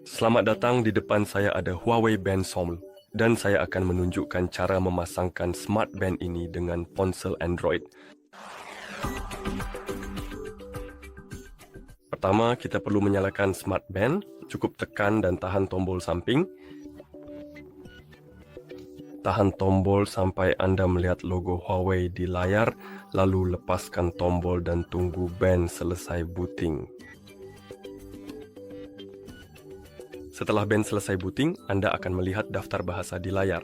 Selamat datang, di depan saya ada Huawei Band Soml, dan saya akan menunjukkan cara memasangkan Smart Band ini dengan ponsel Android. Pertama, kita perlu menyalakan Smart Band. Cukup tekan dan tahan tombol samping. Tahan tombol sampai Anda melihat logo Huawei di layar, lalu lepaskan tombol dan tunggu band selesai booting. Setelah band selesai booting, Anda akan melihat daftar bahasa di layar.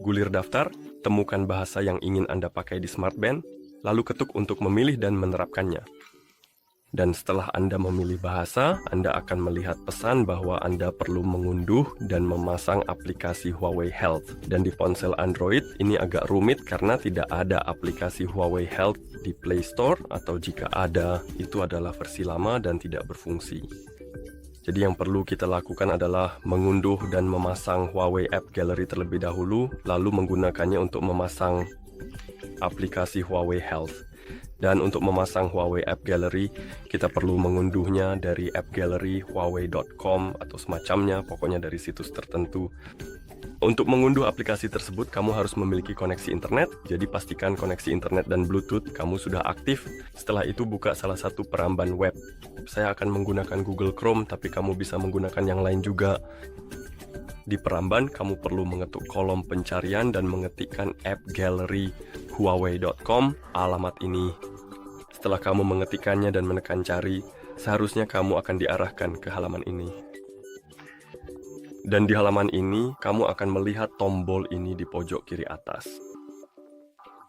Gulir daftar, temukan bahasa yang ingin Anda pakai di Smart Band, lalu ketuk untuk memilih dan menerapkannya. Dan setelah Anda memilih bahasa, Anda akan melihat pesan bahwa Anda perlu mengunduh dan memasang aplikasi Huawei Health. Dan di ponsel Android, ini agak rumit karena tidak ada aplikasi Huawei Health di Play Store, atau jika ada, itu adalah versi lama dan tidak berfungsi. Jadi yang perlu kita lakukan adalah mengunduh dan memasang Huawei App Gallery terlebih dahulu, lalu menggunakannya untuk memasang aplikasi Huawei Health. Dan untuk memasang Huawei App Gallery, kita perlu mengunduhnya dari appgallery.huawei.com atau semacamnya, pokoknya dari situs tertentu. Untuk mengunduh aplikasi tersebut, kamu harus memiliki koneksi internet, jadi pastikan koneksi internet dan Bluetooth kamu sudah aktif. Setelah itu buka salah satu peramban web. Saya akan menggunakan Google Chrome, tapi kamu bisa menggunakan yang lain juga. Di peramban, kamu perlu mengetuk kolom pencarian dan mengetikkan appgallery.huawei.com, alamat ini. Setelah kamu mengetikkannya dan menekan cari, seharusnya kamu akan diarahkan ke halaman ini. Dan di halaman ini, kamu akan melihat tombol ini di pojok kiri atas.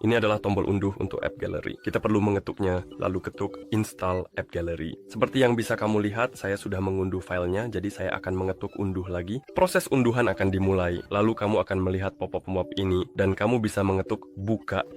Ini adalah tombol unduh untuk App Gallery. Kita perlu mengetuknya, lalu ketuk Install App Gallery. Seperti yang bisa kamu lihat, saya sudah mengunduh filenya, jadi saya akan mengetuk unduh lagi. Proses unduhan akan dimulai, lalu kamu akan melihat pop-up ini, dan kamu bisa mengetuk buka.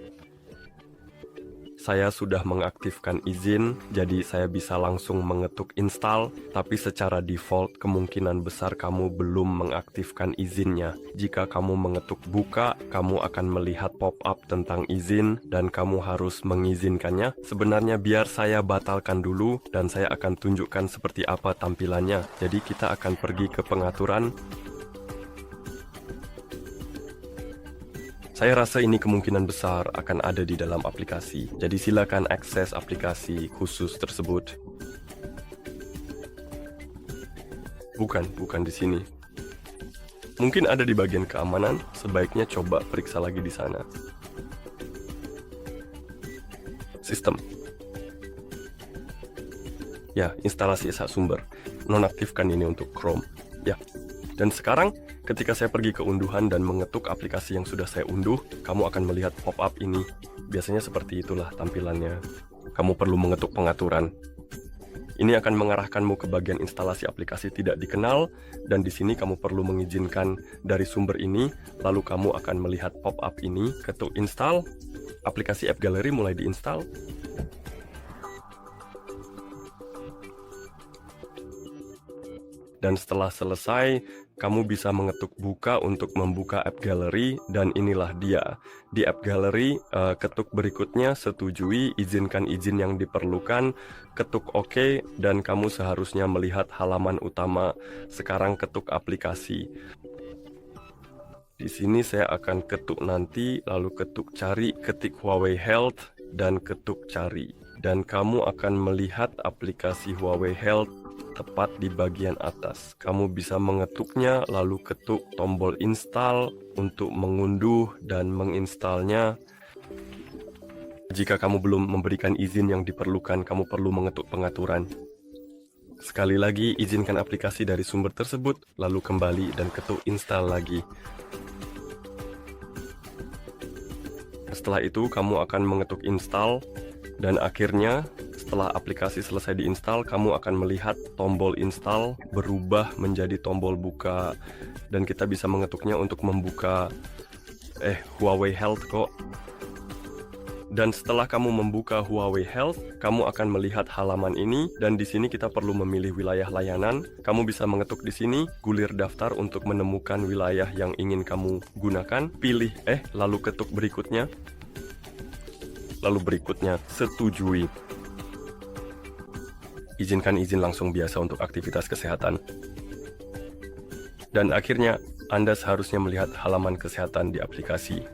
Saya sudah mengaktifkan izin, jadi saya bisa langsung mengetuk install, tapi secara default kemungkinan besar kamu belum mengaktifkan izinnya. Jika kamu mengetuk buka, kamu akan melihat pop-up tentang izin dan kamu harus mengizinkannya. Sebenarnya biar saya batalkan dulu dan saya akan tunjukkan seperti apa tampilannya. Jadi kita akan pergi ke pengaturan. Saya rasa ini kemungkinan besar akan ada di dalam aplikasi, jadi silakan akses aplikasi khusus tersebut. Bukan di sini. Mungkin ada di bagian keamanan, sebaiknya coba periksa lagi di sana. Sistem. Ya, instalasi sumber. Nonaktifkan ini untuk Chrome. Ya. Dan sekarang, ketika saya pergi ke unduhan dan mengetuk aplikasi yang sudah saya unduh, kamu akan melihat pop-up ini. Biasanya seperti itulah tampilannya. Kamu perlu mengetuk pengaturan. Ini akan mengarahkanmu ke bagian instalasi aplikasi tidak dikenal, dan di sini kamu perlu mengizinkan dari sumber ini, lalu kamu akan melihat pop-up ini, ketuk install, aplikasi App Gallery mulai diinstal. Dan setelah selesai, kamu bisa mengetuk buka untuk membuka App Gallery, dan inilah dia. Di App Gallery, ketuk berikutnya, setujui, izinkan izin yang diperlukan, ketuk OK, dan kamu seharusnya melihat halaman utama. Sekarang ketuk aplikasi. Di sini saya akan ketuk nanti, lalu ketuk cari, ketik Huawei Health, dan ketuk cari. Dan kamu akan melihat aplikasi Huawei Health tepat di bagian atas. Kamu bisa mengetuknya, lalu ketuk tombol install untuk mengunduh dan menginstalnya. Jika kamu belum memberikan izin yang diperlukan, kamu perlu mengetuk pengaturan. Sekali lagi, izinkan aplikasi dari sumber tersebut, lalu kembali dan ketuk install lagi. Setelah itu, kamu akan mengetuk install, dan akhirnya, setelah aplikasi selesai diinstal, kamu akan melihat tombol install berubah menjadi tombol buka, dan kita bisa mengetuknya untuk membuka Huawei Health kok. Dan setelah kamu membuka Huawei Health, kamu akan melihat halaman ini, dan di sini kita perlu memilih wilayah layanan. Kamu bisa mengetuk di sini, gulir daftar untuk menemukan wilayah yang ingin kamu gunakan, pilih lalu ketuk berikutnya. Lalu berikutnya, setujui. Izinkan izin langsung biasa untuk aktivitas kesehatan. Dan akhirnya, Anda seharusnya melihat halaman kesehatan di aplikasi.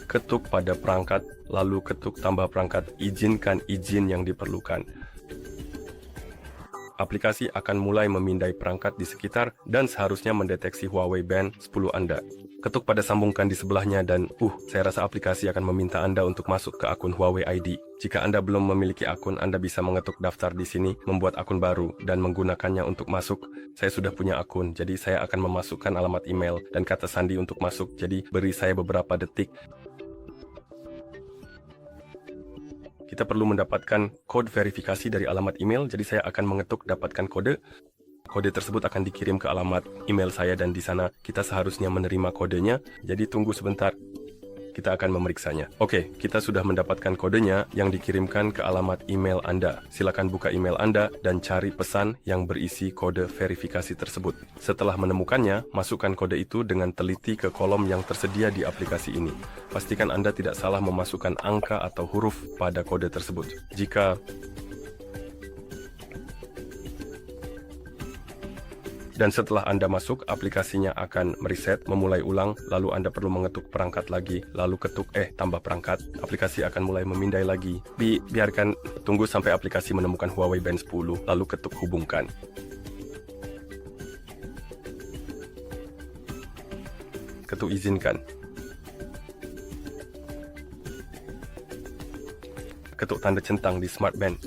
Ketuk pada perangkat, lalu ketuk tambah perangkat, izinkan izin yang diperlukan. Aplikasi akan mulai memindai perangkat di sekitar dan seharusnya mendeteksi Huawei Band 10 Anda. Ketuk pada sambungkan di sebelahnya dan saya rasa aplikasi akan meminta Anda untuk masuk ke akun Huawei ID. Jika Anda belum memiliki akun, Anda bisa mengetuk daftar di sini, membuat akun baru, dan menggunakannya untuk masuk. Saya sudah punya akun, jadi saya akan memasukkan alamat email dan kata sandi untuk masuk, jadi beri saya beberapa detik. Kita perlu mendapatkan kode verifikasi dari alamat email, jadi saya akan mengetuk dapatkan kode. Kode tersebut akan dikirim ke alamat email saya dan di sana kita seharusnya menerima kodenya. Jadi tunggu sebentar, kita akan memeriksanya. Oke, kita sudah mendapatkan kodenya yang dikirimkan ke alamat email Anda. Silakan buka email Anda dan cari pesan yang berisi kode verifikasi tersebut. Setelah menemukannya, masukkan kode itu dengan teliti ke kolom yang tersedia di aplikasi ini. Pastikan Anda tidak salah memasukkan angka atau huruf pada kode tersebut. Dan setelah Anda masuk, aplikasinya akan mereset, memulai ulang, lalu Anda perlu mengetuk perangkat lagi, lalu ketuk tambah perangkat, aplikasi akan mulai memindai lagi. Biarkan tunggu sampai aplikasi menemukan Huawei Band 10, lalu ketuk hubungkan. Ketuk izinkan. Ketuk tanda centang di Smart Band.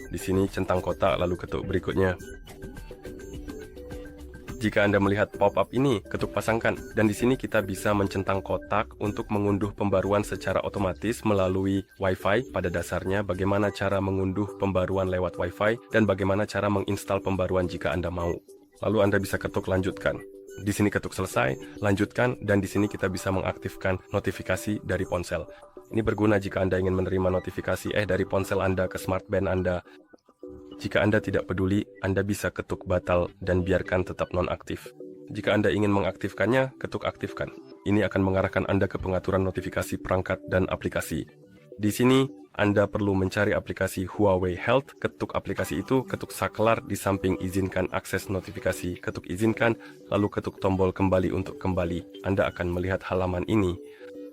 Di sini centang kotak lalu ketuk berikutnya. Jika Anda melihat pop-up ini, ketuk pasangkan. Dan di sini kita bisa mencentang kotak untuk mengunduh pembaruan secara otomatis melalui Wi-Fi. Pada dasarnya, bagaimana cara mengunduh pembaruan lewat Wi-Fi dan bagaimana cara menginstal pembaruan jika Anda mau. Lalu Anda bisa ketuk lanjutkan. Di sini ketuk selesai, lanjutkan, dan di sini kita bisa mengaktifkan notifikasi dari ponsel. Ini berguna jika Anda ingin menerima notifikasi dari ponsel Anda ke Smart Band Anda. Jika Anda tidak peduli, Anda bisa ketuk batal dan biarkan tetap nonaktif. Jika Anda ingin mengaktifkannya, ketuk aktifkan. Ini akan mengarahkan Anda ke pengaturan notifikasi perangkat dan aplikasi. Di sini, Anda perlu mencari aplikasi Huawei Health, ketuk aplikasi itu, ketuk saklar di samping izinkan akses notifikasi, ketuk izinkan, lalu ketuk tombol kembali untuk kembali. Anda akan melihat halaman ini.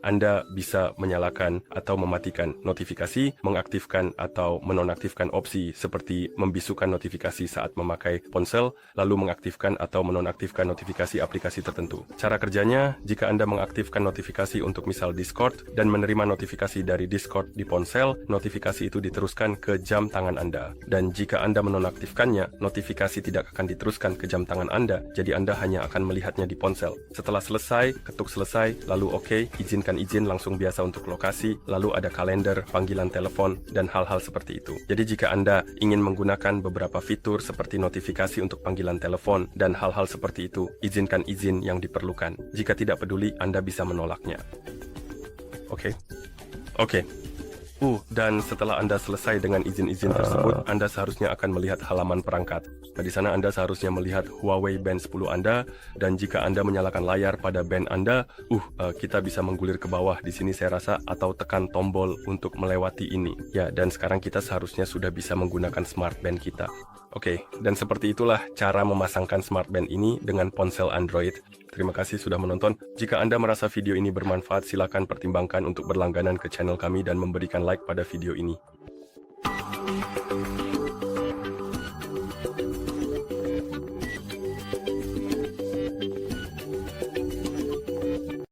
Anda bisa menyalakan atau mematikan notifikasi, mengaktifkan atau menonaktifkan opsi seperti membisukan notifikasi saat memakai ponsel, lalu mengaktifkan atau menonaktifkan notifikasi aplikasi tertentu. Cara kerjanya, jika Anda mengaktifkan notifikasi untuk misal Discord dan menerima notifikasi dari Discord di ponsel, notifikasi itu diteruskan ke jam tangan Anda. Dan jika Anda menonaktifkannya, notifikasi tidak akan diteruskan ke jam tangan Anda, jadi Anda hanya akan melihatnya di ponsel. Setelah selesai, ketuk selesai, lalu oke, izinkan izin langsung biasa untuk lokasi, lalu ada kalender, panggilan telepon, dan hal-hal seperti itu. Jadi jika Anda ingin menggunakan beberapa fitur seperti notifikasi untuk panggilan telepon dan hal-hal seperti itu, izinkan izin yang diperlukan. Jika tidak peduli, Anda bisa menolaknya. Oke. Dan setelah Anda selesai dengan izin-izin tersebut, Anda seharusnya akan melihat halaman perangkat. Di sana Anda seharusnya melihat Huawei Band 10 Anda, dan jika Anda menyalakan layar pada band Anda, kita bisa menggulir ke bawah di sini saya rasa, atau tekan tombol untuk melewati ini. Ya, dan sekarang kita seharusnya sudah bisa menggunakan Smart Band kita. Oke, dan seperti itulah cara memasangkan Smart Band ini dengan ponsel Android. Terima kasih sudah menonton. Jika Anda merasa video ini bermanfaat, silakan pertimbangkan untuk berlangganan ke channel kami dan memberikan like pada video ini.